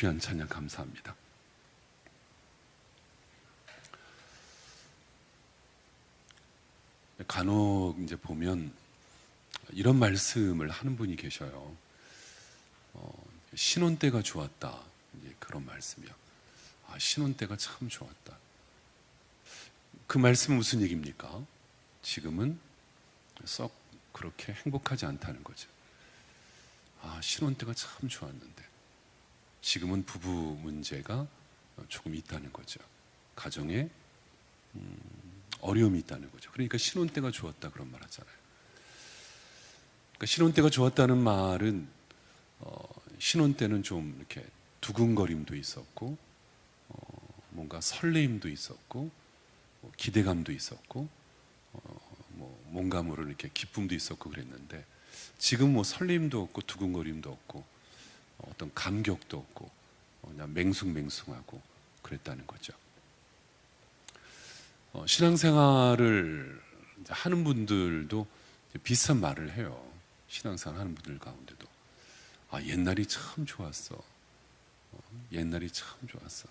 귀한 찬양 감사합니다. 간혹 이제 보면 이런 말씀을 하는 분이 계셔요. 신혼 때가 좋았다. 이제 그런 말씀이요. 신혼 때가 참 좋았다. 그 말씀은 무슨 얘기입니까? 지금은 썩 그렇게 행복하지 않다는 거죠. 신혼 때가 참 좋았는데 지금은 부부 문제가 조금 있다는 거죠. 가정에 어려움이 있다는 거죠. 그러니까 신혼 때가 좋았다 그런 말 하잖아요. 그러니까 신혼 때가 좋았다는 말은 신혼 때는 좀 이렇게 두근거림도 있었고 뭔가 설레임도 있었고 기대감도 있었고 뭔가 모르는 이렇게 기쁨도 있었고 그랬는데 지금 설레임도 없고 두근거림도 없고 어떤 감격도 없고 그냥 맹숭맹숭하고 그랬다는 거죠. 신앙생활을 하는 분들도 비슷한 말을 해요. 신앙생활 하는 분들 가운데도 옛날이 참 좋았어. 옛날이 참 좋았어.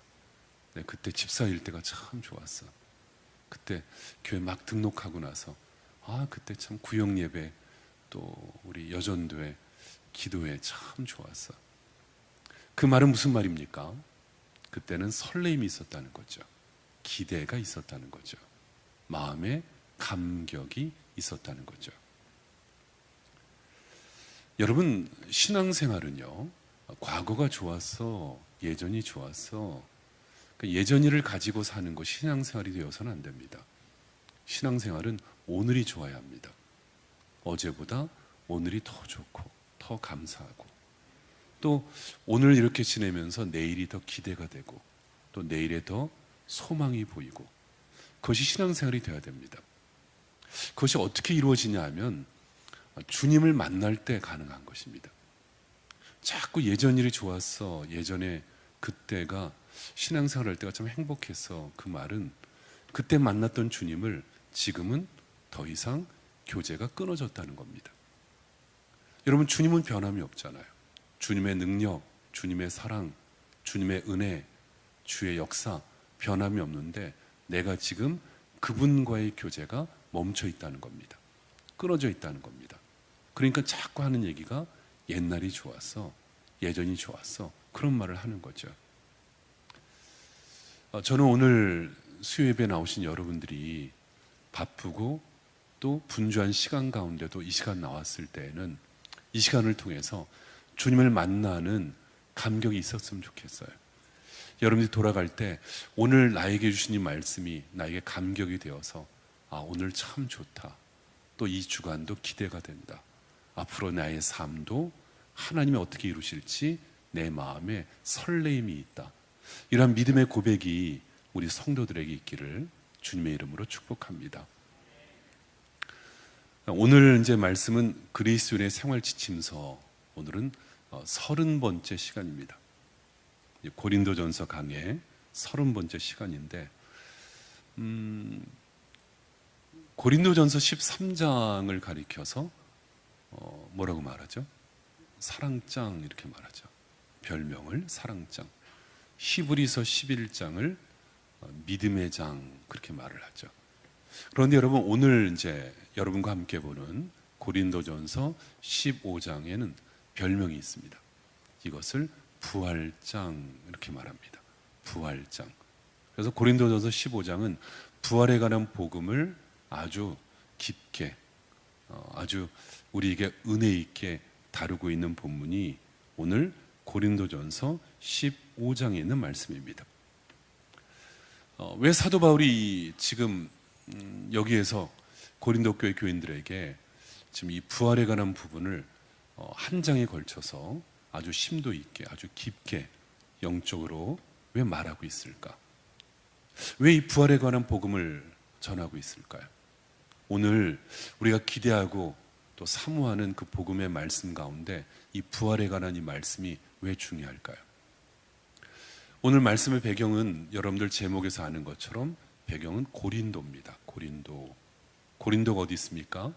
그때 집사일 때가 참 좋았어. 그때 교회 막 등록하고 나서 그때 참 구역 예배 또 우리 여전도회 기도회 참 좋았어. 그 말은 무슨 말입니까? 그때는 설레임이 있었다는 거죠. 기대가 있었다는 거죠. 마음에 감격이 있었다는 거죠. 여러분, 신앙생활은요, 과거가 좋았어, 예전이 좋았어, 예전일을 가지고 사는 것 신앙생활이 되어서는 안 됩니다. 신앙생활은 오늘이 좋아야 합니다. 어제보다 오늘이 더 좋고 더 감사하고 또 오늘 이렇게 지내면서 내일이 더 기대가 되고 또 내일에 더 소망이 보이고 그것이 신앙생활이 되어야 됩니다. 그것이 어떻게 이루어지냐 하면 주님을 만날 때 가능한 것입니다. 자꾸 예전 일이 좋았어, 예전에 그때가 신앙생활 할 때가 참 행복했어, 그 말은 그때 만났던 주님을 지금은 더 이상 교제가 끊어졌다는 겁니다. 여러분, 주님은 변함이 없잖아요. 주님의 능력, 주님의 사랑, 주님의 은혜, 주의 역사 변함이 없는데 내가 지금 그분과의 교제가 멈춰 있다는 겁니다. 끊어져 있다는 겁니다. 그러니까 자꾸 하는 얘기가 옛날이 좋았어, 예전이 좋았어, 그런 말을 하는 거죠. 저는 오늘 수요예배 나오신 여러분들이 바쁘고 또 분주한 시간 가운데도 이 시간 나왔을 때에는 이 시간을 통해서 주님을 만나는 감격이 있었으면 좋겠어요. 여러분들이 돌아갈 때 오늘 나에게 주신 이 말씀이 나에게 감격이 되어서 오늘 참 좋다, 또 이 주간도 기대가 된다, 앞으로 나의 삶도 하나님이 어떻게 이루실지 내 마음에 설레임이 있다, 이러한 믿음의 고백이 우리 성도들에게 있기를 주님의 이름으로 축복합니다. 오늘 이제 말씀은 그리스도인의 생활 지침서, 오늘은 30번째 시간입니다. 고린도전서 강의 30번째 시간인데 고린도전서 13장을 가리켜서 뭐라고 말하죠? 사랑장 이렇게 말하죠. 별명을 사랑장. 히브리서 11장을 믿음의 장 그렇게 말을 하죠. 그런데 여러분, 오늘 이제 여러분과 함께 보는 고린도전서 15장에는 별명이 있습니다. 이것을 부활장 이렇게 말합니다. 부활장. 그래서 고린도전서 15장은 부활에 관한 복음을 아주 깊게 아주 우리에게 은혜 있게 다루고 있는 본문이 오늘 고린도전서 15장에 있는 말씀입니다. 왜 사도 바울이 지금 여기에서 고린도 교회 교인들에게 지금 이 부활에 관한 부분을 한 장에 걸쳐서 아주 심도 있게 아주 깊게 영적으로 왜 말하고 있을까? 왜 이 부활에 관한 복음을 전하고 있을까요? 오늘 우리가 기대하고 또 사모하는 그 복음의 말씀 가운데 이 부활에 관한 이 말씀이 왜 중요할까요? 오늘 말씀의 배경은 여러분들 제목에서 아는 것처럼 배경은 고린도입니다. 고린도가 어디 있습니까?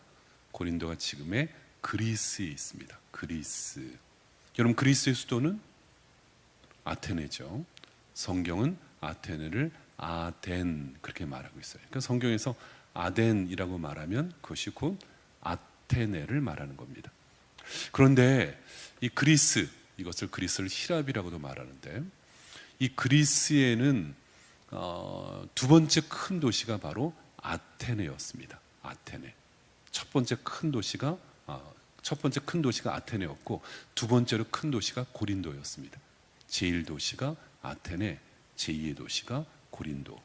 고린도가 지금의 그리스에 있습니다. 그리스. 여러분, 그리스의 수도는 아테네죠. 성경은 아테네를 아덴 그렇게 말하고 있어요. 그러니까 성경에서 아덴이라고 말하면 그것이 곧 아테네를 말하는 겁니다. 그런데 이 그리스, 이것을 그리스를 히랍이라고도 말하는데, 이 그리스에는 두 번째 큰 도시가 바로 아테네였습니다. 아테네. 첫 번째 큰 도시가 아테네였고, 두 번째로 큰 도시가 고린도였습니다. 제1 도시가 아테네, 제2의 도시가 고린도.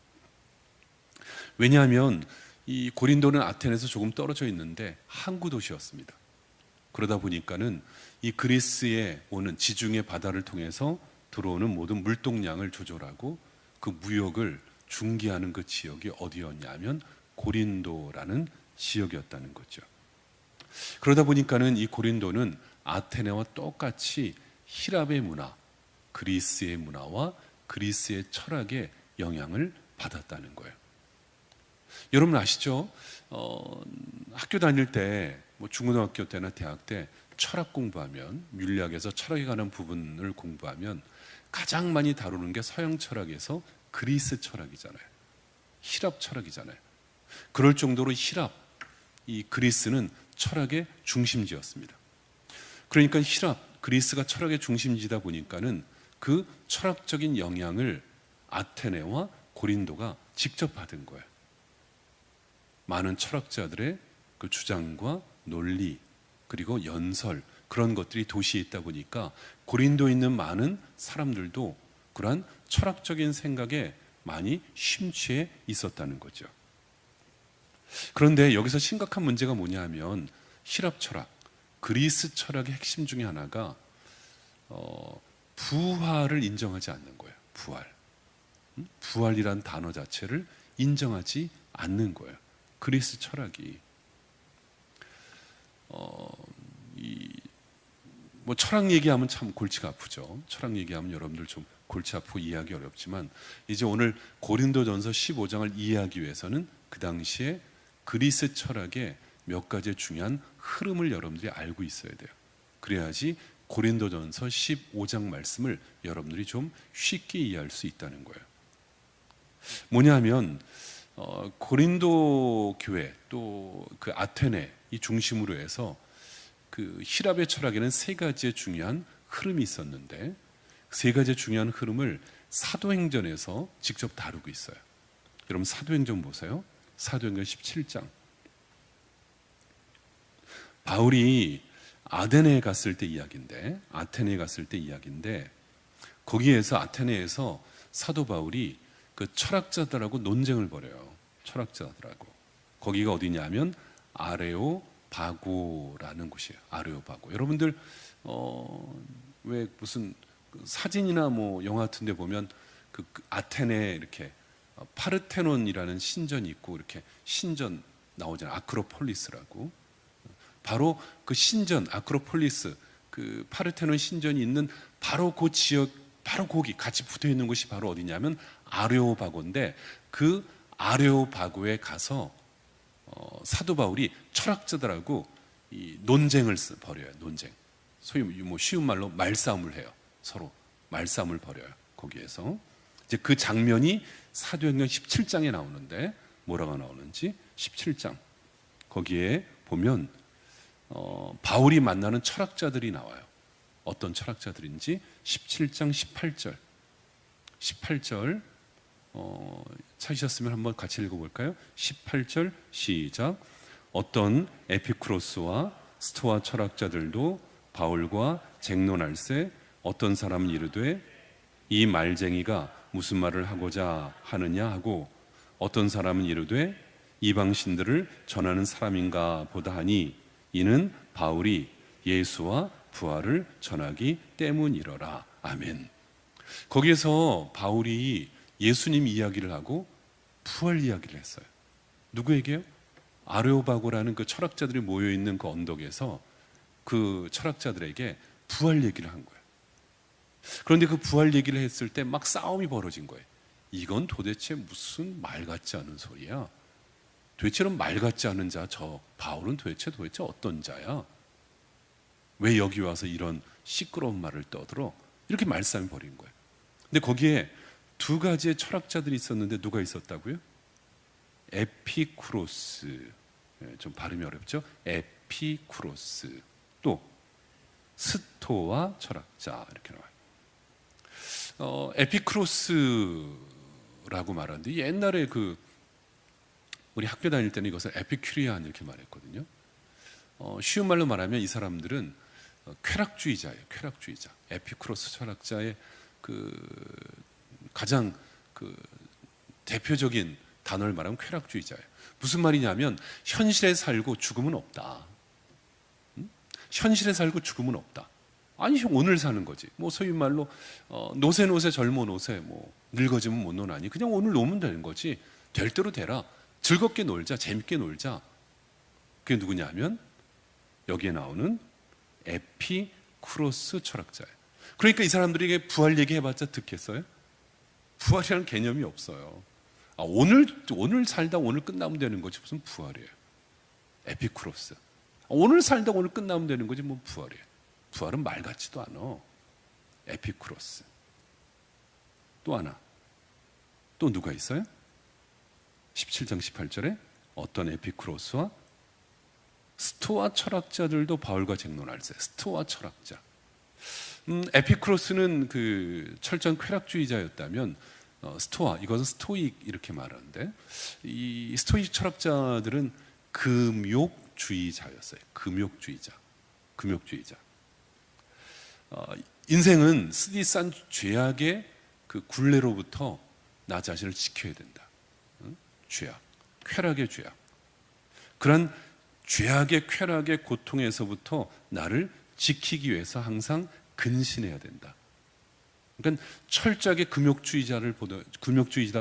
왜냐하면 이 고린도는 아테네에서 조금 떨어져 있는데 항구 도시였습니다. 그러다 보니까는 이 그리스에 오는 지중해 바다를 통해서 들어오는 모든 물동량을 조절하고 그 무역을 중개하는 그 지역이 어디였냐면 고린도라는 지역이었다는 거죠. 그러다 보니까는 이 고린도는 아테네와 똑같이 히랍의 문화, 그리스의 문화와 그리스의 철학의 영향을 받았다는 거예요. 여러분 아시죠? 학교 다닐 때, 뭐 중고등학교 때나 대학 때 철학 공부하면, 윤리학에서 철학에 관한 부분을 공부하면 가장 많이 다루는 게 서양 철학에서 그리스 철학이잖아요. 히랍 철학이잖아요. 그럴 정도로 히랍, 이 그리스는 철학의 중심지였습니다. 그러니까 히랍, 그리스가 철학의 중심지다 보니까는 그 철학적인 영향을 아테네와 고린도가 직접 받은 거예요. 많은 철학자들의 그 주장과 논리, 그리고 연설, 그런 것들이 도시에 있다 보니까 고린도에 있는 많은 사람들도 그러한 철학적인 생각에 많이 심취해 있었다는 거죠. 그런데 여기서 심각한 문제가 뭐냐 하면 히랍 철학, 그리스 철학의 핵심 중에 하나가 부활을 인정하지 않는 거예요. 부활이란 단어 자체를 인정하지 않는 거예요. 그리스 철학이 뭐 철학 얘기하면 참 골치가 아프죠. 철학 얘기하면 여러분들 좀 골치 아프고 이해하기 어렵지만, 이제 오늘 고린도전서 15장을 이해하기 위해서는 그 당시에 그리스 철학의 몇 가지 중요한 흐름을 여러분들이 알고 있어야 돼요. 그래야지 고린도전서 15장 말씀을 여러분들이 좀 쉽게 이해할 수 있다는 거예요. 뭐냐면 고린도 교회 또 그 아테네 이 중심으로 해서 그 히랍의 철학에는 세 가지의 중요한 흐름이 있었는데, 세 가지의 중요한 흐름을 사도행전에서 직접 다루고 있어요. 여러분 사도행전 보세요. 사도행전 17장. 바울이 아테네에 갔을 때 이야기인데, 거기에서 아테네에서 사도 바울이 그 철학자들하고 논쟁을 벌여요. 철학자들하고. 거기가 어디냐면 아레오바고라는 곳이에요. 아레오바고. 여러분들 왜 무슨 사진이나 뭐 영화 같은데 보면 그 아테네 이렇게 파르테논이라는 신전이 있고 이렇게 신전 나오잖아요. 아크로폴리스라고. 바로 그 신전 아크로폴리스, 그 파르테논 신전이 있는 바로 그 지역, 바로 거기 같이 붙어 있는 곳이 바로 어디냐면 아레오바고인데, 그 아레오바고에 가서 사도 바울이 철학자들하고 이 논쟁을 벌여요. 논쟁. 소위 뭐 쉬운 말로 말싸움을 해요. 서로 말싸움을 벌여요. 거기에서 이제 그 장면이 사도행전 17장에 나오는데, 뭐라고 나오는지 17장 거기에 보면 바울이 만나는 철학자들이 나와요. 어떤 철학자들인지 17장 18절 찾으셨으면 한번 같이 읽어볼까요? 18절 시작. 어떤 에피쿠로스와 스토아 철학자들도 바울과 쟁론할세, 어떤 사람은 이르되 이 말쟁이가 무슨 말을 하고자 하느냐 하고, 어떤 사람은 이르되 이방신들을 전하는 사람인가 보다 하니 이는 바울이 예수와 부활을 전하기 때문이러라. 아멘. 거기에서 바울이 예수님 이야기를 하고 부활 이야기를 했어요. 누구에게요? 아레오바고라는 그 철학자들이 모여있는 그 언덕에서 그 철학자들에게 부활 얘기를 한 거예요. 그런데 그 부활 얘기를 했을 때 막 싸움이 벌어진 거예요. 이건 도대체 무슨 말 같지 않은 소리야? 도대체는 말 같지 않은 자, 저 바울은 도대체 어떤 자야? 왜 여기 와서 이런 시끄러운 말을 떠들어? 이렇게 말싸움이 벌인 거예요. 근데 거기에 두 가지의 철학자들이 있었는데 누가 있었다고요? 에피쿠로스, 좀 발음이 어렵죠? 에피쿠로스, 또 스토아 철학자, 이렇게 나와요. 에피쿠로스라고 말하는데 옛날에 우리 학교 다닐 때는 이것을 에피큐리안 이렇게 말했거든요. 쉬운 말로 말하면 이 사람들은 쾌락주의자예요. 쾌락주의자. 에피쿠로스 철학자의 가장 대표적인 단어를 말하면 쾌락주의자예요. 무슨 말이냐면 현실에 살고 죽음은 없다. 현실에 살고 죽음은 없다. 아니 오늘 사는 거지. 뭐 소위 말로 노세 젊어 노세, 뭐 늙어지면 못 노나니 그냥 오늘 노면 되는 거지. 될 대로 되라. 즐겁게 놀자, 재밌게 놀자. 그게 누구냐면 여기에 나오는 에피쿠로스 철학자예요. 그러니까 이 사람들에게 부활 얘기해봤자 듣겠어요? 부활이라는 개념이 없어요. 오늘 살다 오늘 끝나면 되는 거지 무슨 부활이에요. 에피쿠로스. 오늘 살다 오늘 끝나면 되는 거지 뭐 부활이에요. 부활은 말 같지도 않아. 에피쿠로스. 또 하나. 또 누가 있어요? 17장 18절에 어떤 에피쿠로스와 스토아 철학자들도 바울과 쟁론할세. 스토아 철학자. 에피쿠로스는 철저한 쾌락주의자였다면 스토아, 이것은 스토익 이렇게 말하는데 이 스토익 철학자들은 금욕주의자였어요. 금욕주의자. 인생은 쓰디싼 죄악의 굴레로부터 나 자신을 지켜야 된다. 죄악, 쾌락의 죄악. 그런 죄악의 쾌락의 고통에서부터 나를 지키기 위해서 항상 근신해야 된다. 그러니까 철저하게 금욕주의자를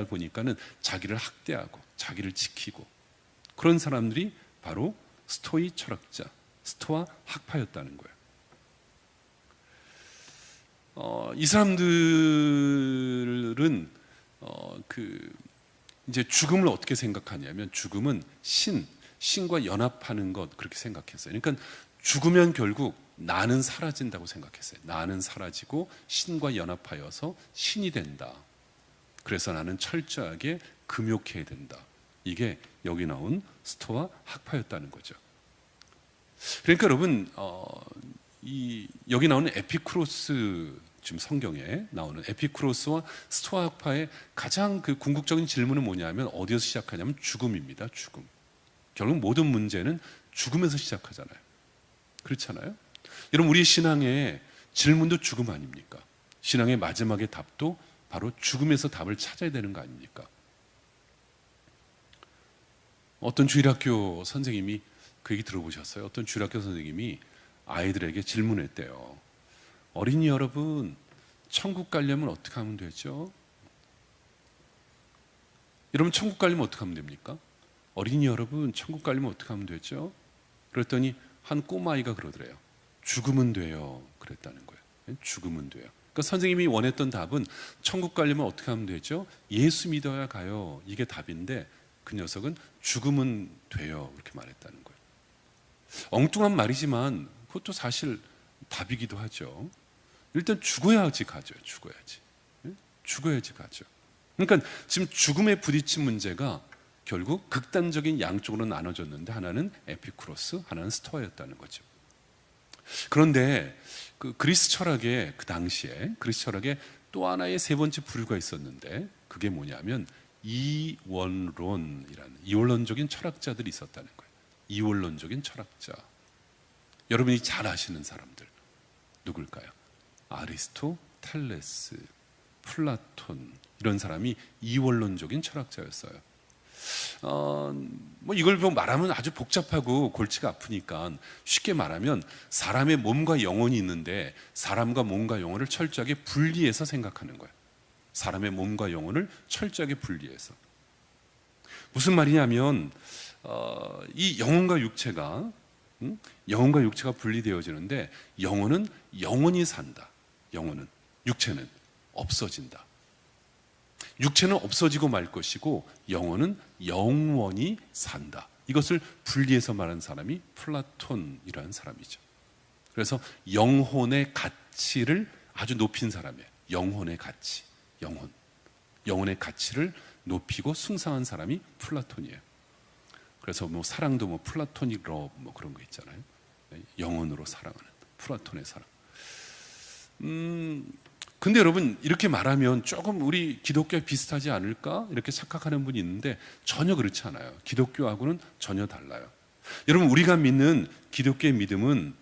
보니까는 자기를 학대하고 자기를 지키고 그런 사람들이 바로 스토이 철학자, 스토아 학파였다는 거예요. 이 사람들은 이제 죽음을 어떻게 생각하냐면 죽음은 신과 연합하는 것 그렇게 생각했어요. 그러니까 죽으면 결국 나는 사라진다고 생각했어요. 나는 사라지고 신과 연합하여서 신이 된다. 그래서 나는 철저하게 금욕해야 된다. 이게 여기 나온 스토아 학파였다는 거죠. 그러니까 여러분 여기 나오는 에피쿠로스, 지금 성경에 나오는 에피쿠로스와 스토아 학파의 가장 궁극적인 질문은 뭐냐면 어디서 시작하냐면 죽음입니다. 죽음. 결국 모든 문제는 죽음에서 시작하잖아요. 그렇잖아요? 여러분 우리의 신앙의 질문도 죽음 아닙니까? 신앙의 마지막의 답도 바로 죽음에서 답을 찾아야 되는 거 아닙니까? 어떤 주일학교 선생님이 그 얘기 들어보셨어요? 어떤 주일학교 선생님이 아이들에게 질문했대요. 어린이 여러분, 천국 가려면 어떻게 하면 되죠? 여러분 천국 가려면 어떻게 하면 됩니까? 어린이 여러분, 천국 가려면 어떻게 하면 되죠? 그랬더니 한 꼬마아이가 그러더래요. 죽으면 돼요. 그랬다는 거예요. 죽으면 돼요. 그러니까 선생님이 원했던 답은 천국 가려면 어떻게 하면 되죠? 예수 믿어야 가요. 이게 답인데 그 녀석은 죽으면 돼요. 그렇게 말했다는 거예요. 엉뚱한 말이지만 그것도 사실 답이기도 하죠. 일단 죽어야지 가죠. 죽어야지 가죠. 그러니까 지금 죽음에 부딪힌 문제가 결국 극단적인 양쪽으로 나눠졌는데 하나는 에피쿠로스, 하나는 스토아였다는 거죠. 그런데 그리스 철학의 그 당시에 그리스 철학에 또 하나의 세 번째 부류가 있었는데 그게 뭐냐면 이원론적인 철학자들이 있었다는 거예요. 이원론적인 철학자. 여러분이 잘 아시는 사람들 누굴까요? 아리스토텔레스, 플라톤 이런 사람이 이원론적인 철학자였어요. 뭐 이걸 말하면 아주 복잡하고 골치가 아프니까 쉽게 말하면 사람의 몸과 영혼이 있는데 사람과 몸과 영혼을 철저하게 분리해서 생각하는 거예요. 사람의 몸과 영혼을 철저하게 분리해서. 무슨 말이냐면 이 영혼과 육체가 분리되어지는데 영혼은 영원히 산다. 육체는 없어진다. 육체는 없어지고 말 것이고 영혼은 영원히 산다. 이것을 분리해서 말하는 사람이 플라톤이라는 사람이죠. 그래서 영혼의 가치를 아주 높인 사람이에요. 영혼의 가치. 영혼의 가치를 높이고 숭상한 사람이 플라톤이에요. 그래서 뭐 사랑도 뭐 플라토닉 러브 뭐 그런 거 있잖아요. 영혼으로 사랑하는 플라톤의 사랑. 근데 여러분 이렇게 말하면 조금 우리 기독교와 비슷하지 않을까 이렇게 착각하는 분이 있는데 전혀 그렇지 않아요. 기독교하고는 전혀 달라요. 여러분 우리가 믿는 기독교의 믿음은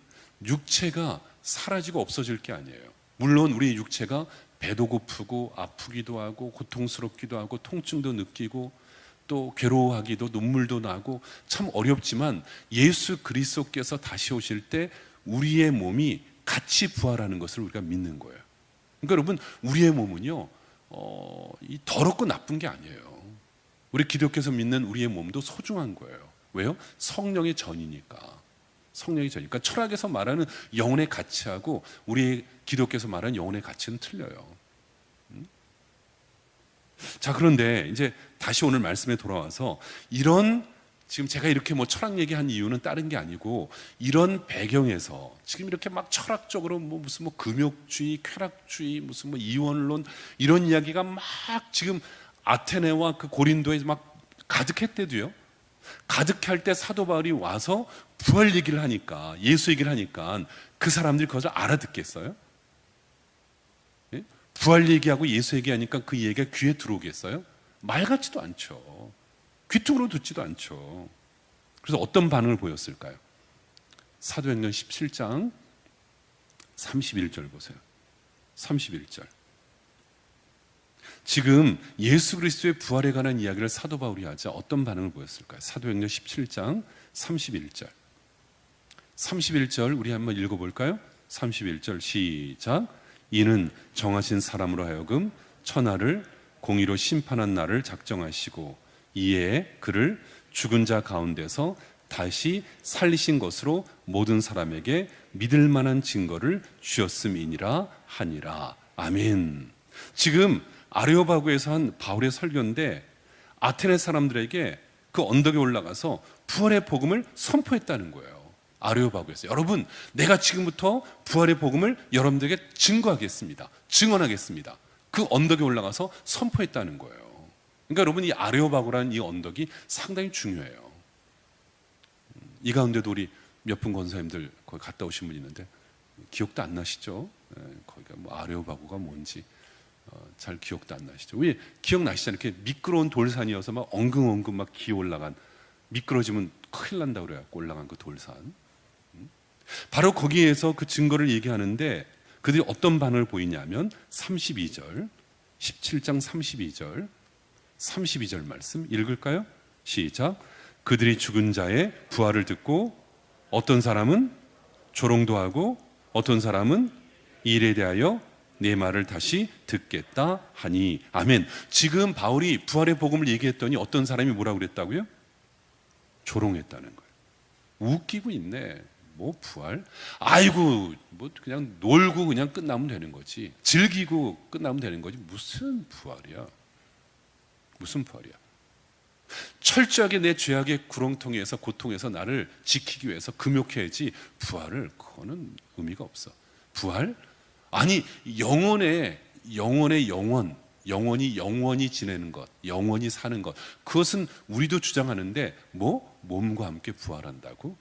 육체가 사라지고 없어질 게 아니에요. 물론 우리의 육체가 배도 고프고 아프기도 하고 고통스럽기도 하고 통증도 느끼고 또 괴로워하기도 눈물도 나고 참 어렵지만 예수 그리스도께서 다시 오실 때 우리의 몸이 같이 부활하는 것을 우리가 믿는 거예요. 그러니까 여러분 우리의 몸은요 이 더럽고 나쁜 게 아니에요. 우리 기독교에서 믿는 우리의 몸도 소중한 거예요. 왜요? 성령의 전이니까. 성령의 전이니까. 철학에서 말하는 영혼의 가치하고 우리 기독교에서 말하는 영혼의 가치는 틀려요. 자, 그런데 이제 다시 오늘 말씀에 돌아와서 이런 지금 제가 이렇게 뭐 철학 얘기한 이유는 다른 게 아니고 이런 배경에서 지금 이렇게 막 철학적으로 뭐 무슨 뭐 금욕주의, 쾌락주의, 무슨 뭐 이원론 이런 이야기가 막 지금 아테네와 그 고린도에 막 가득했대도요. 가득할 때 사도 바울이 와서 부활 얘기를 하니까 예수 얘기를 하니까 그 사람들이 그것을 알아듣겠어요? 예? 부활 얘기하고 예수 얘기하니까 그 얘기가 귀에 들어오겠어요? 말 같지도 않죠. 귀뚱으로 듣지도 않죠. 그래서 어떤 반응을 보였을까요? 사도행전 17장 31절 보세요. 31절. 지금 예수 그리스도의 부활에 관한 이야기를 사도 바울이 하자 어떤 반응을 보였을까요? 사도행전 17장 31절. 31절 우리 한번 읽어볼까요? 31절 시작. 이는 정하신 사람으로 하여금 천하를 공의로 심판한 날을 작정하시고 이에 그를 죽은 자 가운데서 다시 살리신 것으로 모든 사람에게 믿을 만한 증거를 주었음이니라 하니라. 아멘. 지금 아레오바고에서 한 바울의 설교인데 아테네 사람들에게 그 언덕에 올라가서 부활의 복음을 선포했다는 거예요. 아레오바고에서. 여러분, 내가 지금부터 부활의 복음을 여러분들에게 증거하겠습니다. 증언하겠습니다. 그 언덕에 올라가서 선포했다는 거예요. 그러니까 여러분 이 아레오바고라는 이 언덕이 상당히 중요해요. 이 가운데도 우리 몇 분 권사님들 거기 갔다 오신 분 있는데 기억도 안 나시죠? 거기가 뭐 아레오바고가 뭔지 잘 기억도 안 나시죠? 왜 기억나시잖아요? 이렇게 미끄러운 돌산이어서 막 엉금엉금 막 기어 올라간 미끄러지면 큰일 난다 그래갖고 올라간 그 돌산. 바로 거기에서 그 증거를 얘기하는데 그들이 어떤 반응을 보이냐면 32절 17장 32절 말씀 읽을까요? 시작. 그들이 죽은 자의 부활을 듣고 어떤 사람은 조롱도 하고 어떤 사람은 이 일에 대하여 내 말을 다시 듣겠다 하니. 아멘. 지금 바울이 부활의 복음을 얘기했더니 어떤 사람이 뭐라고 그랬다고요? 조롱했다는 거예요. 웃기고 있네. 뭐 부활? 아이고 뭐 그냥 놀고 그냥 끝나면 되는 거지. 즐기고 끝나면 되는 거지. 무슨 부활이야? 무슨 부활이야? 철저하게 내 죄악의 구렁텅이에서 고통에서 나를 지키기 위해서 금욕해야지 부활을 그거는 의미가 없어. 부활? 아니 영혼이 영원히 지내는 것, 영원히 사는 것, 그것은 우리도 주장하는데 뭐 몸과 함께 부활한다고?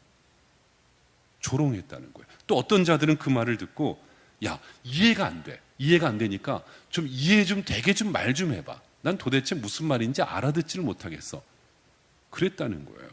조롱했다는 거예요. 또 어떤 자들은 그 말을 듣고 야 이해가 안 돼. 이해가 안 되니까 좀 이해 좀 되게 좀 말 좀 해봐. 난 도대체 무슨 말인지 알아듣지를 못하겠어. 그랬다는 거예요.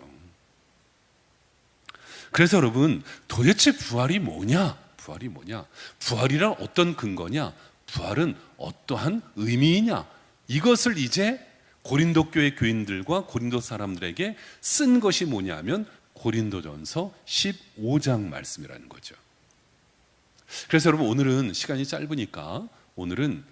그래서 여러분 도대체 부활이 뭐냐? 부활이 뭐냐? 부활이란 어떤 근거냐? 부활은 어떠한 의미이냐? 이것을 이제 고린도 교회 교인들과 고린도 사람들에게 쓴 것이 뭐냐면 고린도전서 15장 말씀이라는 거죠. 그래서 여러분 오늘은 시간이 짧으니까 오늘은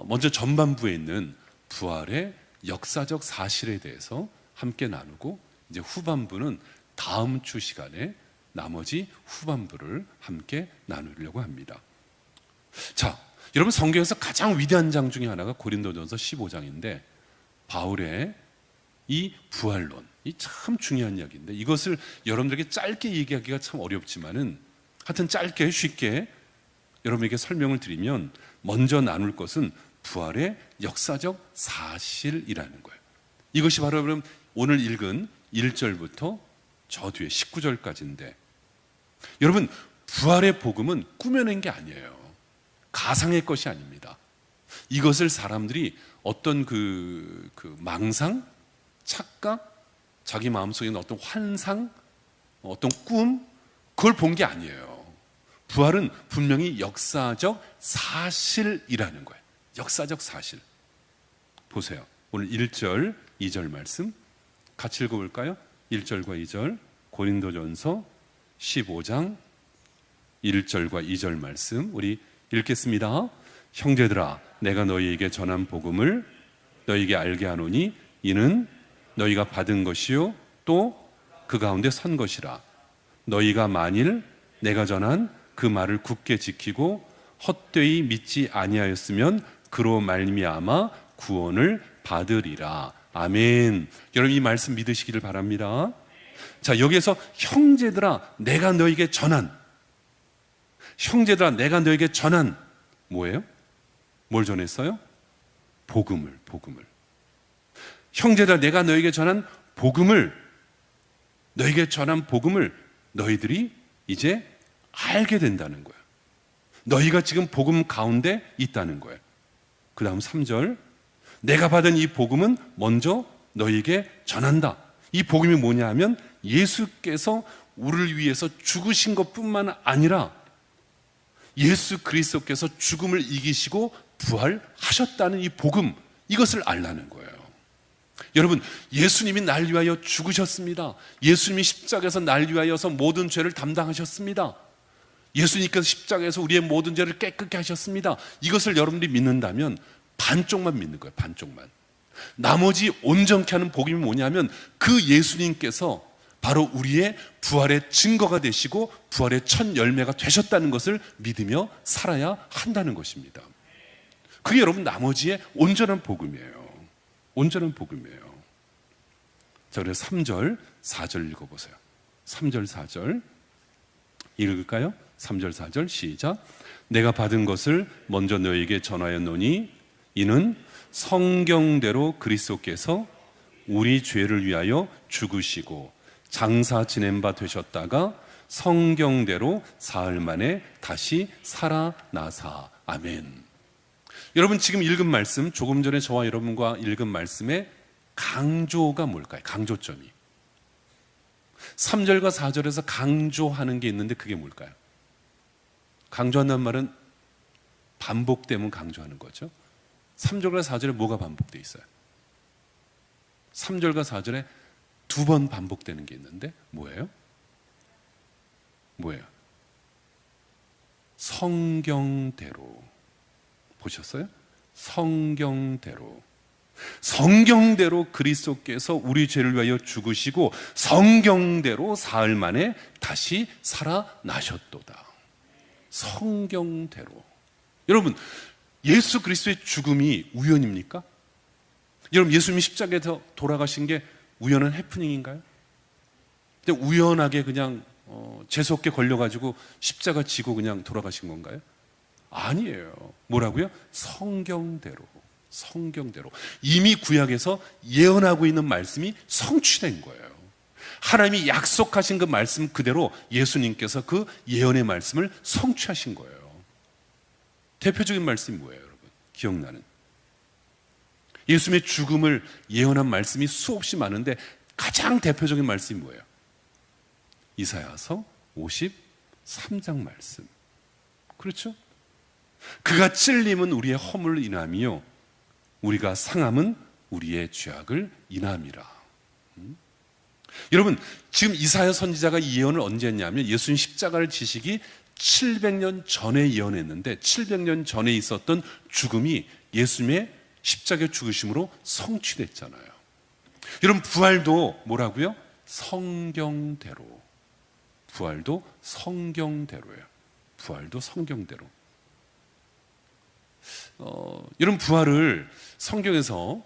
먼저 전반부에 있는 부활의 역사적 사실에 대해서 함께 나누고 이제 후반부는 다음 주 시간에 나머지 후반부를 함께 나누려고 합니다. 자, 여러분 성경에서 가장 위대한 장 중에 하나가 고린도전서 15장인데 바울의 이 부활론, 이 참 중요한 이야기인데 이것을 여러분들에게 짧게 얘기하기가 참 어렵지만은 하여튼 짧게 쉽게 여러분에게 설명을 드리면 먼저 나눌 것은 부활의 역사적 사실이라는 거예요. 이것이 바로 그럼 오늘 읽은 1절부터 저 뒤에 19절까지인데, 여러분, 부활의 복음은 꾸며낸 게 아니에요. 가상의 것이 아닙니다. 이것을 사람들이 어떤 그 망상, 착각, 자기 마음속에 있는 어떤 환상, 어떤 꿈, 그걸 본 게 아니에요. 부활은 분명히 역사적 사실이라는 거예요. 역사적 사실. 보세요. 오늘 1절, 2절 말씀 같이 읽어볼까요? 1절과 2절 고린도전서 15장 1절과 2절 말씀 우리 읽겠습니다. 형제들아, 내가 너희에게 전한 복음을 너희에게 알게 하노니 이는 너희가 받은 것이요 또 그 가운데 선 것이라. 너희가 만일 내가 전한 그 말을 굳게 지키고 헛되이 믿지 아니하였으면 그로 말미암아 구원을 받으리라. 아멘. 여러분, 이 말씀 믿으시기를 바랍니다. 자, 여기에서 형제들아 내가 너에게 전한, 형제들아 내가 너에게 전한 뭐예요? 뭘 전했어요? 복음을. 형제들아 내가 너에게 전한 복음을, 너에게 전한 복음을 너희들이 이제 알게 된다는 거예요. 너희가 지금 복음 가운데 있다는 거예요. 그 다음 3절, 내가 받은 이 복음은 먼저 너희에게 전한다. 이 복음이 뭐냐 하면 예수께서 우리를 위해서 죽으신 것뿐만 아니라 예수 그리스도께서 죽음을 이기시고 부활하셨다는 이 복음, 이것을 알라는 거예요. 여러분, 예수님이 날 위하여 죽으셨습니다. 예수님이 십자가에서 날 위하여서 모든 죄를 담당하셨습니다. 예수님께서 십자가에서 우리의 모든 죄를 깨끗게 하셨습니다. 이것을 여러분들이 믿는다면 반쪽만 믿는 거예요. 반쪽만. 나머지 온전케 하는 복음이 뭐냐면 그 예수님께서 바로 우리의 부활의 증거가 되시고 부활의 첫 열매가 되셨다는 것을 믿으며 살아야 한다는 것입니다. 그게 여러분 나머지의 온전한 복음이에요. 온전한 복음이에요. 자, 그래서 3절, 4절 읽어보세요. 3절, 4절 읽을까요? 3절, 4절 시작. 내가 받은 것을 먼저 너에게 전하였노니 이는 성경대로 그리스도께서 우리 죄를 위하여 죽으시고 장사 지낸 바 되셨다가 성경대로 사흘 만에 다시 살아나사. 아멘. 여러분, 지금 읽은 말씀, 조금 전에 저와 여러분과 읽은 말씀의 강조가 뭘까요? 강조점이 3절과 4절에서 강조하는 게 있는데 그게 뭘까요? 강조한다는 말은 반복되면 강조하는 거죠. 3절과 4절에 뭐가 반복되어 있어요? 3절과 4절에 두 번 반복되는 게 있는데 뭐예요? 성경대로. 보셨어요? 성경대로 그리스도께서 우리 죄를 위하여 죽으시고 성경대로 사흘 만에 다시 살아나셨도다. 성경대로. 여러분, 예수 그리스도의 죽음이 우연입니까? 여러분, 예수님이 십자가에서 돌아가신 게 우연한 해프닝인가요? 근데 우연하게 그냥 재수없게 걸려가지고 십자가 지고 그냥 돌아가신 건가요? 아니에요. 뭐라고요? 성경대로. 이미 구약에서 예언하고 있는 말씀이 성취된 거예요. 하나님이 약속하신 그 말씀 그대로 예수님께서 그 예언의 말씀을 성취하신 거예요. 대표적인 말씀이 뭐예요, 여러분? 기억나는 예수님의 죽음을 예언한 말씀이 수없이 많은데 가장 대표적인 말씀이 뭐예요? 이사야서 53장 말씀. 그렇죠? 그가 찔림은 우리의 허물을 인함이요 우리가 상함은 우리의 죄악을 인함이라. 여러분, 지금 이사야 선지자가 이 예언을 언제 했냐면 예수님 십자가를 지시기 700년 전에 예언했는데 700년 전에 있었던 죽음이 예수님의 십자가 죽으심으로 성취됐잖아요. 여러분, 부활도 뭐라고요? 성경대로. 부활도 성경대로예요. 부활도 성경대로. 여러분, 부활을 성경에서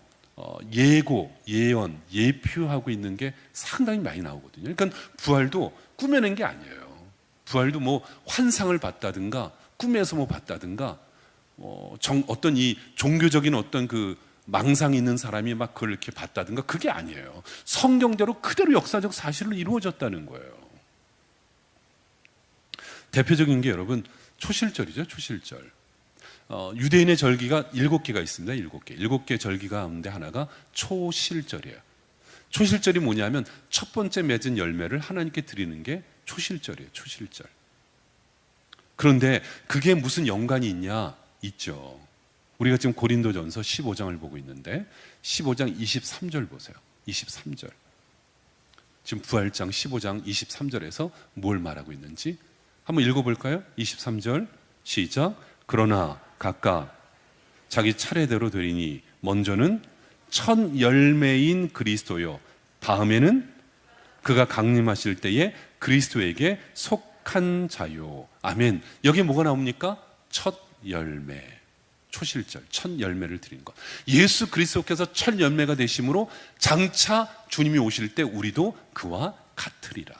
예고, 예언, 예표하고 있는 게 상당히 많이 나오거든요. 그러니까 부활도 꾸며낸 게 아니에요. 부활도 뭐 환상을 봤다든가 꿈에서 뭐 봤다든가 어떤 이 종교적인 어떤 그 망상이 있는 사람이 막 그걸 이렇게 봤다든가 그게 아니에요. 성경대로 그대로 역사적 사실로 이루어졌다는 거예요. 대표적인 게 여러분 초실절이죠. 초실절. 유대인의 절기가 7개가 있습니다. 7개. 7개 절기 가운데 하나가 초실절이에요. 초실절이 뭐냐면 첫 번째 맺은 열매를 하나님께 드리는 게 초실절이에요. 초실절. 그런데 그게 무슨 연관이 있냐? 있죠. 우리가 지금 고린도전서 15장을 보고 있는데 15장 23절 보세요. 23절. 지금 부활장 15장 23절에서 뭘 말하고 있는지 한번 읽어볼까요? 23절 시작. 그러나 각각 자기 차례대로 되리니 먼저는 첫 열매인 그리스도요, 다음에는 그가 강림하실 때에 그리스도에게 속한 자요. 아멘. 여기 뭐가 나옵니까? 첫 열매. 초실절, 첫 열매를 드린 것. 예수 그리스도께서 첫 열매가 되심으로 장차 주님이 오실 때 우리도 그와 같으리라.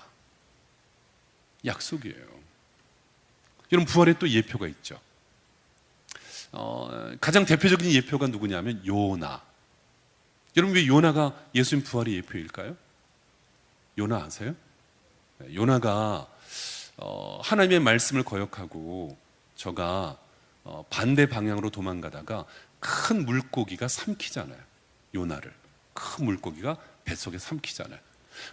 약속이에요. 여러분, 부활에 또 예표가 있죠. 가장 대표적인 예표가 누구냐면 요나. 여러분, 왜 요나가 예수님 부활의 예표일까요? 요나 아세요? 요나가 하나님의 말씀을 거역하고 저가 반대 방향으로 도망가다가 큰 물고기가 삼키잖아요. 요나를. 큰 물고기가 뱃속에 삼키잖아요.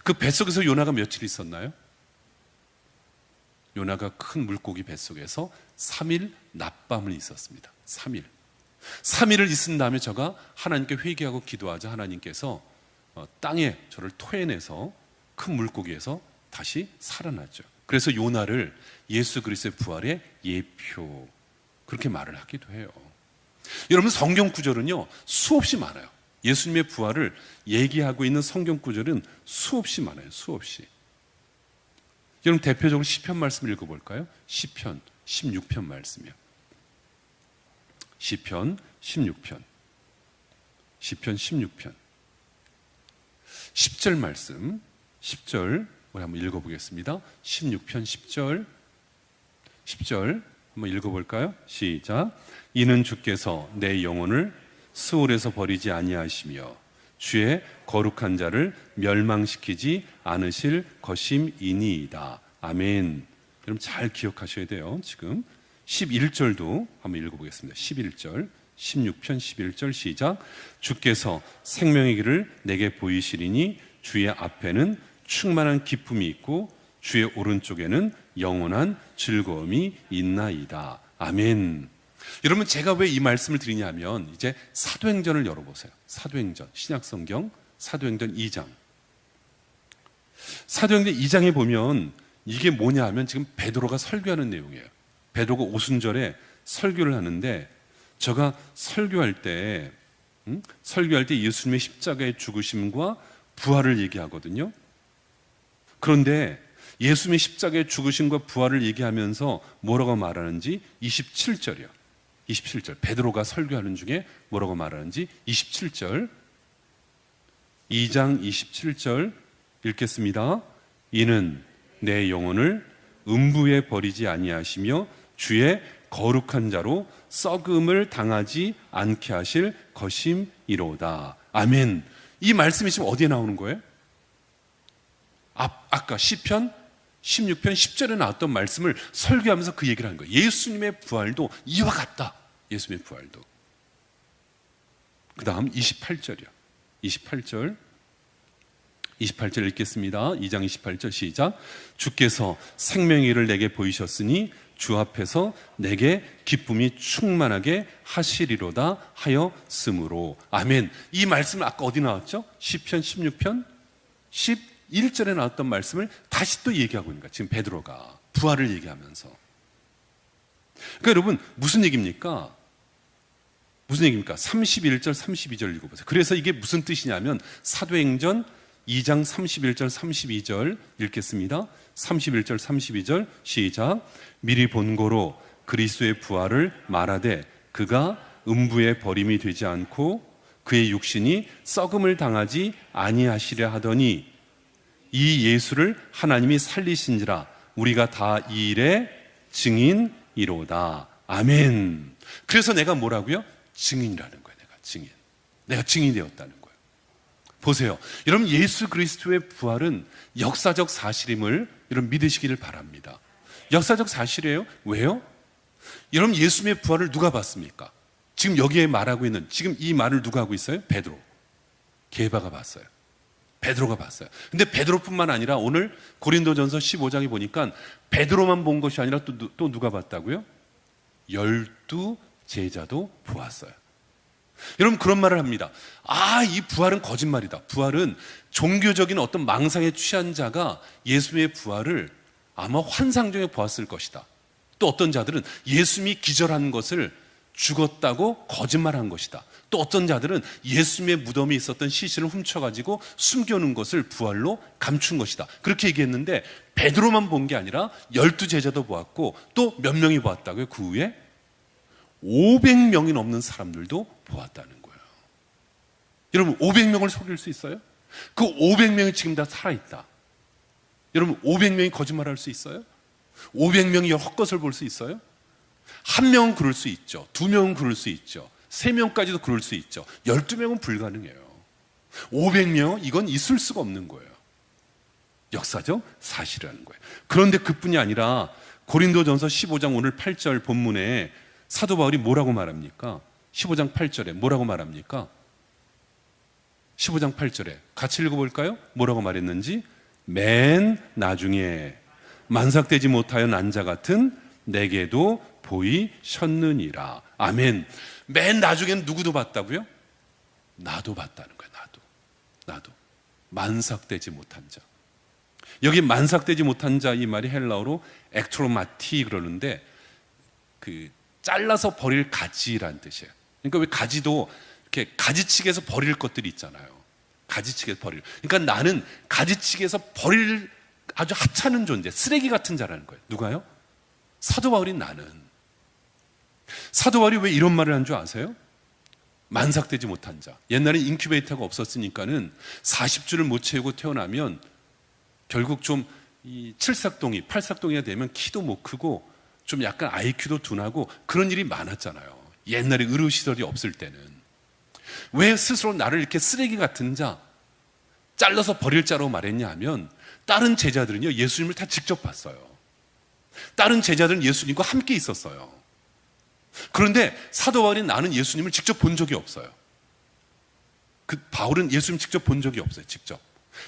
그 뱃속에서 요나가 며칠 있었나요? 요나가 큰 물고기 뱃속에서 3일 낮밤을 있었습니다. 3일을 있은 다음에 저가 하나님께 회개하고 기도하자 하나님께서 땅에 저를 토해내서 큰 물고기에서 다시 살아났죠. 그래서 요나를 예수 그리스도의 부활의 예표, 그렇게 말을 하기도 해요. 여러분, 성경 구절은요 수없이 많아요. 예수님의 부활을 얘기하고 있는 성경 구절은 수없이 많아요. 수없이. 여러분, 대표적으로 시편 말씀 읽어볼까요? 시편 16편 말씀이요. 시편 16편 10절 말씀, 10절 우리 한번 읽어보겠습니다. 16편 10절 한번 읽어볼까요? 시작. 이는 주께서 내 영혼을 스올에서 버리지 아니하시며 주의 거룩한 자를 멸망시키지 않으실 것임이니이다. 아멘. 여러분, 잘 기억하셔야 돼요. 지금 11절도 한번 읽어보겠습니다. 11절 16편 11절 시작. 주께서 생명의 길을 내게 보이시리니 주의 앞에는 충만한 기쁨이 있고 주의 오른쪽에는 영원한 즐거움이 있나이다. 아멘. 여러분, 제가 왜 이 말씀을 드리냐면 이제 사도행전을 열어보세요. 사도행전, 신약성경 사도행전 2장. 사도행전 2장에 보면 이게 뭐냐 하면 지금 베드로가 설교하는 내용이에요. 베드로가 오순절에 설교를 하는데 저가 설교할 때 예수님의 십자가의 죽으심과 부활을 얘기하거든요. 그런데 예수님의 십자가의 죽으심과 부활을 얘기하면서 뭐라고 말하는지 27절이요. 27절. 베드로가 설교하는 중에 뭐라고 말하는지 27절. 2장 27절 읽겠습니다. 이는 내 영혼을 음부에 버리지 아니하시며 주의 거룩한 자로 썩음을 당하지 않게 하실 것임이로다. 아멘. 이 말씀이 지금 어디에 나오는 거예요? 아까 시편 16편 10절에 나왔던 말씀을 설교하면서 그 얘기를 하는 거예요. 예수님의 부활도 이와 같다. 예수님의 부활도. 그 다음 28절이요. 28절 읽겠습니다. 2장 28절 시작. 주께서 생명의 길을 내게 보이셨으니 주 앞에서 내게 기쁨이 충만하게 하시리로다 하였으므로. 아멘. 이 말씀은 아까 어디 나왔죠? 시편 16편 11절에 나왔던 말씀을 다시 또 얘기하고 있는 거예요. 지금 베드로가 부활을 얘기하면서. 그러니까 여러분, 무슨 얘기입니까? 31절 32절 읽어보세요. 그래서 이게 무슨 뜻이냐면 사도행전 2장 31절 32절 읽겠습니다. 31절 32절 시작. 미리 본고로 그리스도의 부활을 말하되 그가 음부에 버림이 되지 않고 그의 육신이 썩음을 당하지 아니하시려 하더니 이 예수를 하나님이 살리신지라 우리가 다 이 일의 증인이로다. 아멘. 그래서 내가 뭐라고요? 증인이라는 거예요. 내가 증인. 내가 증인이 되었다는 거예요. 보세요. 여러분, 예수 그리스도의 부활은 역사적 사실임을 여러분 믿으시기를 바랍니다. 역사적 사실이에요. 왜요? 여러분, 예수님의 부활을 누가 봤습니까? 지금 여기에 말하고 있는, 지금 이 말을 누가 하고 있어요? 베드로. 게바가 봤어요. 베드로가 봤어요. 근데 베드로뿐만 아니라 오늘 고린도전서 15장에 보니까 베드로만 본 것이 아니라 또 누가 봤다고요? 12 제자도 보았어요. 여러분, 그런 말을 합니다. 이 부활은 거짓말이다. 부활은 종교적인 어떤 망상에 취한 자가 예수님의 부활을 아마 환상 중에 보았을 것이다. 또 어떤 자들은 예수님이 기절한 것을 죽었다고 거짓말한 것이다. 또 어떤 자들은 예수님의 무덤에 있었던 시신을 훔쳐가지고 숨겨놓은 것을 부활로 감춘 것이다. 그렇게 얘기했는데 베드로만 본 게 아니라 12 제자도 보았고 또 몇 명이 보았다고요? 그 후에 500명이 넘는 사람들도 보았다는 거예요. 여러분, 500명을 속일 수 있어요? 그 500명이 지금 다 살아있다. 여러분, 500명이 거짓말할 수 있어요? 500명이 헛것을 볼 수 있어요? 한 명은 그럴 수 있죠. 2명은 그럴 수 있죠. 3명까지도 그럴 수 있죠. 12명은 불가능해요. 500명, 이건 있을 수가 없는 거예요. 역사적 사실이라는 거예요. 그런데 그뿐이 아니라 고린도전서 15장 오늘 8절 본문에 사도 바울이 뭐라고 말합니까? 15장 8절에 뭐라고 말합니까? 15장 8절에 같이 읽어볼까요? 뭐라고 말했는지? 맨 나중에 만삭되지 못하여 난 자 같은 내게도 보이셨느니라. 아멘. 맨 나중에는 누구도 봤다고요? 나도 봤다는 거예요. 나도 만삭되지 못한 자. 여기 만삭되지 못한 자, 이 말이 헬라어로 액트로마티 그러는데 그 잘라서 버릴 가지라는 뜻이에요. 그러니까 왜 가지도 이렇게 가지치기에서 버릴 것들이 있잖아요. 가지치기에서 버릴. 그러니까 나는 가지치기에서 버릴 아주 하찮은 존재, 쓰레기 같은 자라는 거예요. 누가요? 사도 바울인 나는. 사도 바울이 왜 이런 말을 한 줄 아세요? 만삭되지 못한 자. 옛날에 인큐베이터가 없었으니까는 40주를 못 채우고 태어나면 결국 좀 이 7삭동이, 8삭동이가 되면 키도 못 크고 좀 약간 IQ도 둔하고 그런 일이 많았잖아요. 옛날에 의료시설이 없을 때는. 왜 스스로 나를 이렇게 쓰레기 같은 자, 잘라서 버릴 자로 말했냐 하면 다른 제자들은요, 예수님을 다 직접 봤어요. 다른 제자들은 예수님과 함께 있었어요. 그런데 사도 바울인 나는 예수님을 직접 본 적이 없어요. 그 바울은 예수님 직접 본 적이 없어요. 직접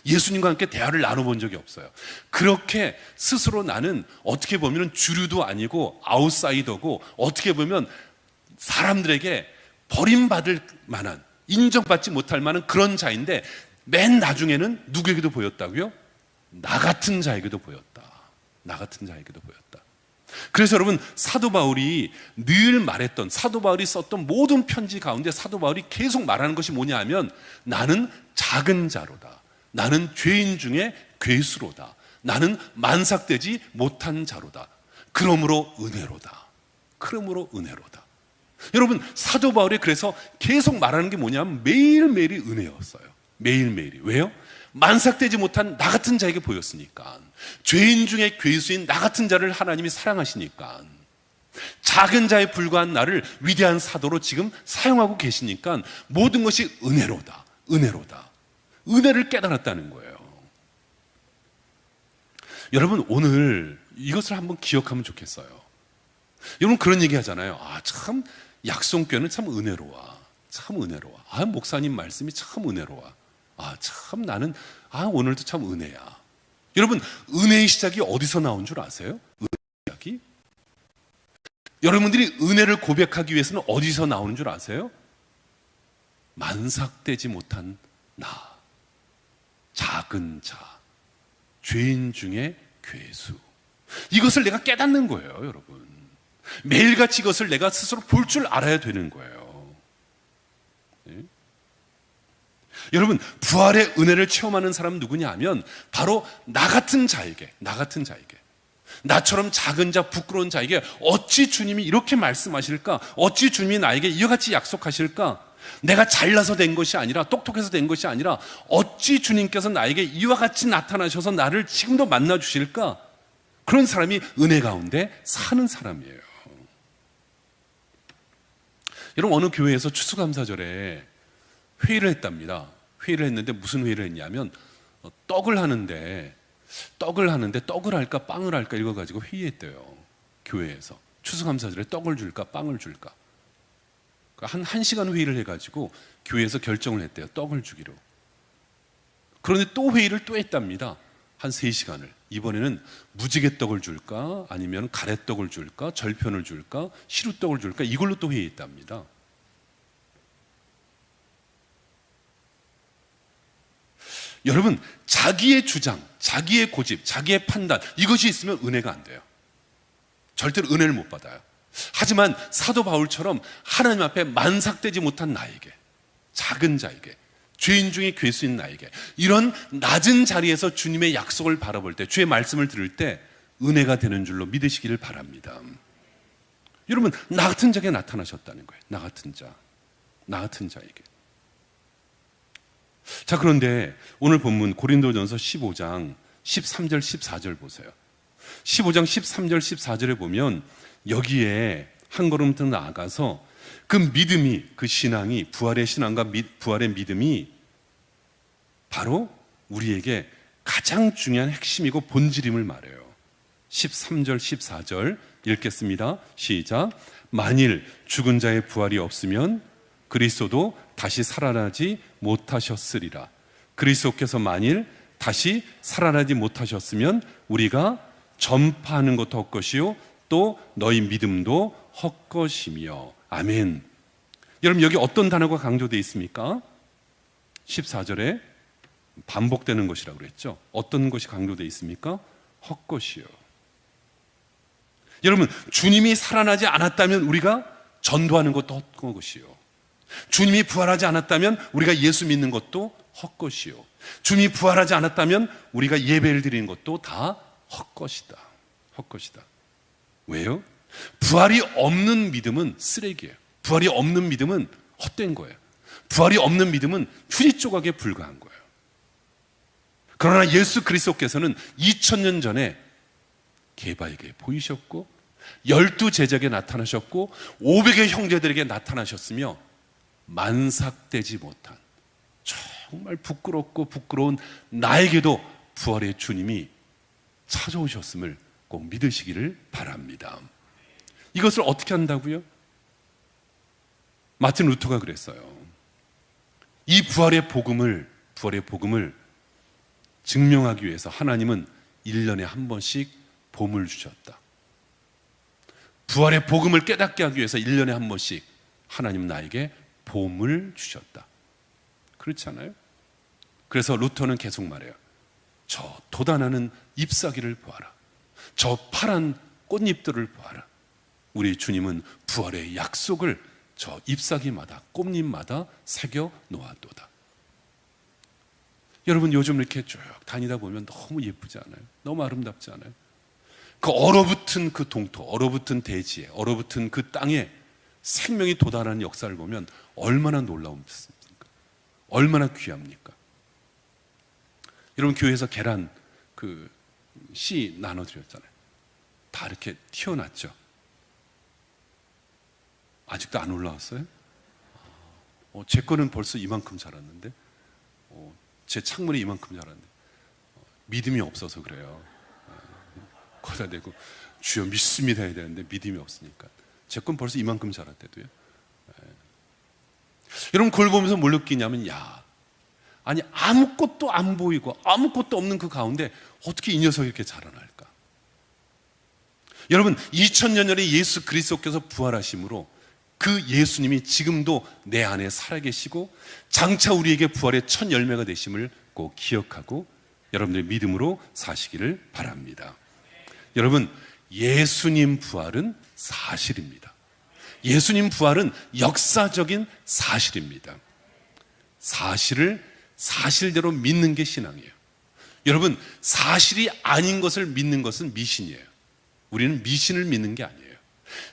예수님과 함께 대화를 나눠본 적이 없어요. 그렇게 스스로 나는 어떻게 보면 주류도 아니고 아웃사이더고 어떻게 보면 사람들에게 버림받을 만한, 인정받지 못할 만한 그런 자인데 맨 나중에는 누구에게도 보였다고요? 나 같은 자에게도 보였다. 나 같은 자에게도 보였다. 그래서 여러분, 사도 바울이 늘 말했던, 사도 바울이 썼던 모든 편지 가운데 사도 바울이 계속 말하는 것이 뭐냐 하면 나는 작은 자로다. 나는 죄인 중에 괴수로다. 나는 만삭되지 못한 자로다. 그러므로 은혜로다. 그러므로 은혜로다. 여러분, 사도 바울이 그래서 계속 말하는 게 뭐냐면 매일매일이 은혜였어요. 매일매일이. 왜요? 만삭되지 못한 나 같은 자에게 보였으니까. 죄인 중에 괴수인 나 같은 자를 하나님이 사랑하시니까. 작은 자에 불과한 나를 위대한 사도로 지금 사용하고 계시니까 모든 것이 은혜로다. 은혜로다. 은혜를 깨달았다는 거예요. 여러분, 오늘 이것을 한번 기억하면 좋겠어요. 여러분, 그런 얘기 하잖아요. 참 약속교회는 참 은혜로워. 참 은혜로워. 목사님 말씀이 참 은혜로워. 참 나는 오늘도 참 은혜야. 여러분, 은혜의 시작이 어디서 나온 줄 아세요? 은혜의 시작이? 여러분들이 은혜를 고백하기 위해서는 어디서 나오는 줄 아세요? 만삭되지 못한 나, 작은 자, 죄인 중에 괴수. 이것을 내가 깨닫는 거예요, 여러분. 매일같이 이것을 내가 스스로 볼 줄 알아야 되는 거예요. 네? 여러분, 부활의 은혜를 체험하는 사람은 누구냐 하면 바로 나 같은 자에게, 나처럼 작은 자, 부끄러운 자에게 어찌 주님이 이렇게 말씀하실까? 어찌 주님이 나에게 이와 같이 약속하실까? 내가 잘나서 된 것이 아니라, 똑똑해서 된 것이 아니라 어찌 주님께서 나에게 이와 같이 나타나셔서 나를 지금도 만나 주실까? 그런 사람이 은혜 가운데 사는 사람이에요. 여러분, 어느 교회에서 추수감사절에 회의를 했답니다. 회의를 했는데 무슨 회의를 했냐면 떡을 하는데 떡을 할까 빵을 할까 이거 가지고 회의했대요. 교회에서 추수감사절에 떡을 줄까 빵을 줄까. 한 시간 회의를 해가지고 교회에서 결정을 했대요. 떡을 주기로. 그런데 또 회의를 또 했답니다. 한 3시간을. 이번에는 무지개떡을 줄까 아니면 가래떡을 줄까 절편을 줄까 시루떡을 줄까 이걸로 또 회의했답니다. 여러분, 자기의 주장, 자기의 고집, 자기의 판단 이것이 있으면 은혜가 안 돼요. 절대로 은혜를 못 받아요. 하지만 사도 바울처럼 하나님 앞에 만삭되지 못한 나에게, 작은 자에게, 죄인 중에 괴수인 나에게 이런 낮은 자리에서 주님의 약속을 바라볼 때, 주의 말씀을 들을 때 은혜가 되는 줄로 믿으시기를 바랍니다. 여러분, 나 같은 자에게 나타나셨다는 거예요. 나 같은 자에게. 자, 그런데 오늘 본문 고린도전서 15장 13절 14절 보세요. 15장 13절 14절에 보면 여기에 한 걸음 더 나아가서 그 믿음이, 그 신앙이, 부활의 신앙과 부활의 믿음이 바로 우리에게 가장 중요한 핵심이고 본질임을 말해요. 13절 14절 읽겠습니다. 시작. 만일 죽은 자의 부활이 없으면 그리스도도 다시 살아나지 못하셨으리라. 그리스도께서 만일 다시 살아나지 못하셨으면 우리가 전파하는 것도 헛것이요 또 너희 믿음도 헛것이며. 아멘. 여러분, 여기 어떤 단어가 강조되어 있습니까? 14절에 반복되는 것이라고 그랬죠. 어떤 것이 강조되어 있습니까? 헛것이요. 여러분, 주님이 살아나지 않았다면 우리가 전도하는 것도 헛것이요. 주님이 부활하지 않았다면 우리가 예수 믿는 것도 헛것이요. 주님이 부활하지 않았다면 우리가 예배를 드리는 것도 다 헛것이다. 헛것이다. 왜요? 부활이 없는 믿음은 쓰레기예요. 부활이 없는 믿음은 헛된 거예요. 부활이 없는 믿음은 휴지 조각에 불과한 거예요. 그러나 예수 그리스도께서는 2000년 전에 게바에게 보이셨고 12제자에게 나타나셨고 500의 형제들에게 나타나셨으며 만삭되지 못한 정말 부끄럽고 부끄러운 나에게도 부활의 주님이 찾아오셨음을 꼭 믿으시기를 바랍니다. 이것을 어떻게 한다고요? 마틴 루터가 그랬어요. 이 부활의 복음을 증명하기 위해서 하나님은 1년에 한 번씩 봄을 주셨다. 부활의 복음을 깨닫게 하기 위해서 1년에 한 번씩 하나님은 나에게 봄을 주셨다. 그렇지 않아요? 그래서 루터는 계속 말해요. 저 돋아나는 잎사귀를 보아라. 저 파란 꽃잎들을 보아라. 우리 주님은 부활의 약속을 저 잎사귀마다 꽃잎마다 새겨 놓았도다. 여러분, 요즘 이렇게 쭉 다니다 보면 너무 예쁘지 않아요? 너무 아름답지 않아요? 그 얼어붙은 그 동토, 얼어붙은 대지에, 얼어붙은 그 땅에 생명이 돋아나는 역사를 보면 얼마나 놀라웁니까? 얼마나 귀합니까? 여러분, 교회에서 계란 그 씨 나눠드렸잖아요. 다 이렇게 튀어났죠? 아직도 안 올라왔어요? 제 거는 벌써 이만큼 자랐는데, 제 창문이 이만큼 자랐는데, 믿음이 없어서 그래요. 거기다 대고 주여 믿습니다 해야 되는데 믿음이 없으니까. 제 건 벌써 이만큼 자랐대도요. 여러분, 그걸 보면서 뭘 느끼냐면, 아니 아무것도 안 보이고 아무것도 없는 그 가운데 어떻게 이 녀석이 이렇게 자라날까? 여러분, 2000년 전에 예수 그리스도께서 부활하심으로 그 예수님이 지금도 내 안에 살아계시고 장차 우리에게 부활의 첫 열매가 되심을 꼭 기억하고 여러분들의 믿음으로 사시기를 바랍니다. 여러분, 예수님 부활은 사실입니다. 예수님 부활은 역사적인 사실입니다. 사실을 사실대로 믿는 게 신앙이에요. 여러분, 사실이 아닌 것을 믿는 것은 미신이에요. 우리는 미신을 믿는 게 아니에요.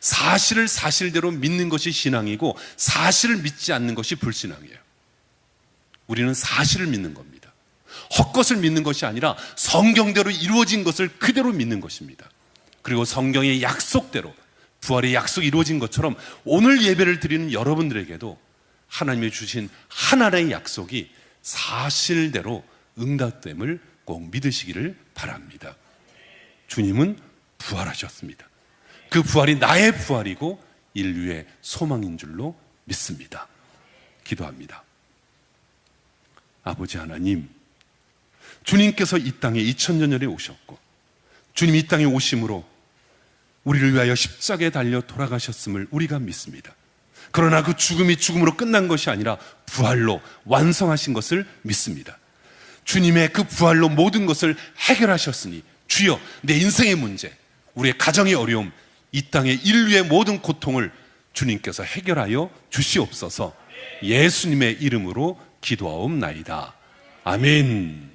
사실을 사실대로 믿는 것이 신앙이고 사실을 믿지 않는 것이 불신앙이에요. 우리는 사실을 믿는 겁니다. 헛것을 믿는 것이 아니라 성경대로 이루어진 것을 그대로 믿는 것입니다. 그리고 성경의 약속대로 부활의 약속이 이루어진 것처럼 오늘 예배를 드리는 여러분들에게도 하나님이 주신 하나님의 약속이 사실대로 응답됨을 꼭 믿으시기를 바랍니다. 주님은 부활하셨습니다. 그 부활이 나의 부활이고 인류의 소망인 줄로 믿습니다. 기도합니다. 아버지 하나님, 주님께서 이 땅에 2000년 전에 오셨고 주님 이 땅에 오심으로 우리를 위하여 십자가에 달려 돌아가셨음을 우리가 믿습니다. 그러나 그 죽음이 죽음으로 끝난 것이 아니라 부활로 완성하신 것을 믿습니다. 주님의 그 부활로 모든 것을 해결하셨으니 주여, 내 인생의 문제, 우리의 가정의 어려움, 이 땅의 인류의 모든 고통을 주님께서 해결하여 주시옵소서. 예수님의 이름으로 기도하옵나이다. 아멘.